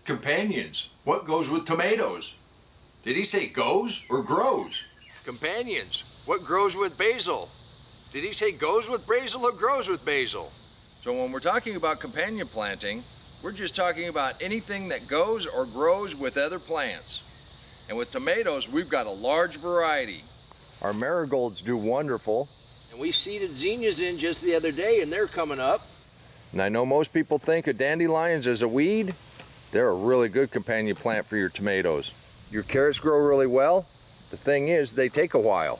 Companions, what goes with tomatoes? Did he say goes or grows? Companions, what grows with basil? Did he say goes with basil or grows with basil? So when we're talking about companion planting, we're just talking about anything that goes or grows with other plants. And with tomatoes, we've got a large variety. Our marigolds do wonderful. And we seeded zinnias in just the other day, and they're coming up. And I know most people think of dandelions as a weed. They're a really good companion plant for your tomatoes. Your carrots grow really well. The thing is, they take a while.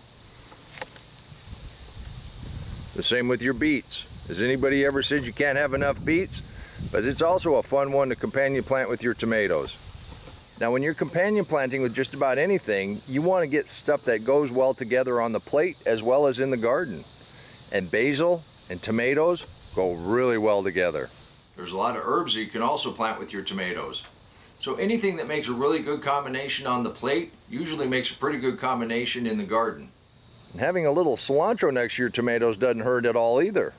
The same with your beets. Has anybody ever said you can't have enough beets? But it's also a fun one to companion plant with your tomatoes. Now, when you're companion planting with just about anything, you want to get stuff that goes well together on the plate as well as in the garden. And basil and tomatoes go really well together. There's a lot of herbs that you can also plant with your tomatoes. So anything that makes a really good combination on the plate usually makes a pretty good combination in the garden. And having a little cilantro next to your tomatoes doesn't hurt at all either.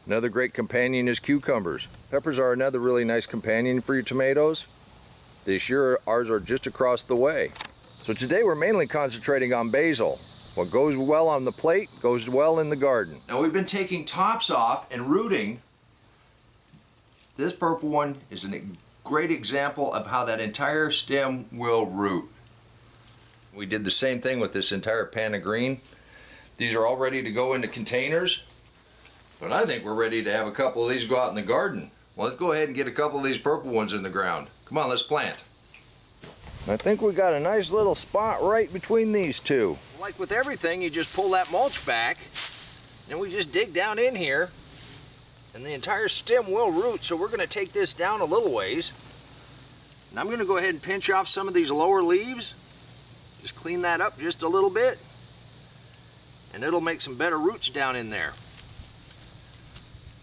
Another great companion is cucumbers. Peppers are another really nice companion for your tomatoes. This year, ours are just across the way. So today we're mainly concentrating on basil. What goes well on the plate goes well in the garden. Now we've been taking tops off and rooting. This purple one is a great example of how that entire stem will root. We did the same thing with this entire pan of green. These are all ready to go into containers, but I think we're ready to have a couple of these go out in the garden. Well, let's go ahead and get a couple of these purple ones in the ground. Come on, let's plant. I think we got a nice little spot right between these two. Like with everything, you just pull that mulch back, and we just dig down in here, and the entire stem will root. So we're going to take this down a little ways, and I'm going to go ahead and pinch off some of these lower leaves. Just clean that up just a little bit, and it'll make some better roots down in there.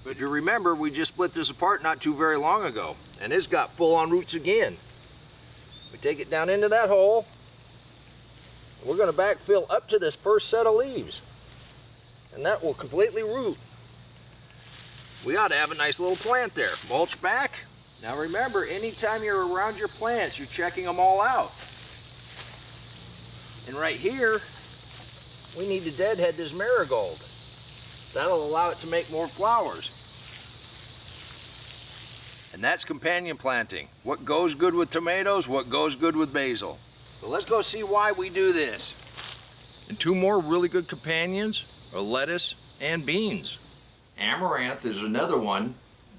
But if you remember, we just split this apart not too very long ago, and it's got full-on roots again. We take it down into that hole. We're going to backfill up to this first set of leaves, and that will completely root. We ought to have a nice little plant there. Mulch back. Now remember, anytime you're around your plants, you're checking them all out. And right here, we need to deadhead this marigold. That'll allow it to make more flowers. And that's companion planting. What goes good with tomatoes, what goes good with basil. So let's go see why we do this. And two more really good companions are lettuce and beans. Amaranth is another one,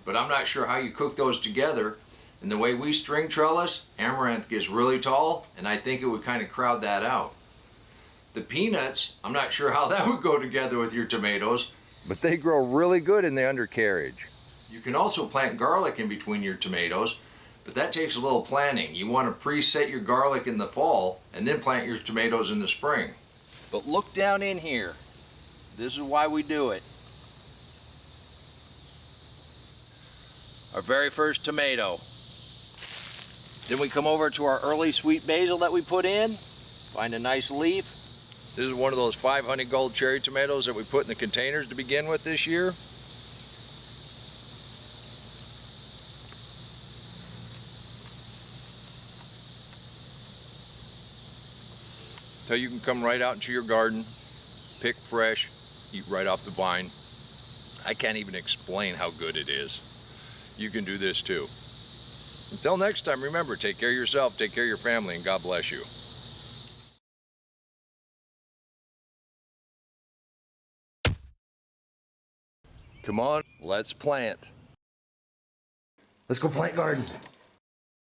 but I'm not sure how you cook those together. And the way we string trellis, amaranth gets really tall, and I think it would kind of crowd that out. The peanuts, I'm not sure how that would go together with your tomatoes, but they grow really good in the undercarriage. You can also plant garlic in between your tomatoes, but that takes a little planning. You want to preset your garlic in the fall and then plant your tomatoes in the spring. But look down in here. This is why we do it. Our very first tomato. Then we come over to our early sweet basil that we put in. Find a nice leaf. This is one of those 5 honey gold cherry tomatoes that we put in the containers to begin with this year. So you can come right out into your garden, pick fresh, eat right off the vine. I can't even explain how good it is. You can do this too. Until next time, remember, take care of yourself, take care of your family, and God bless you. Come on, let's plant. Let's go plant garden.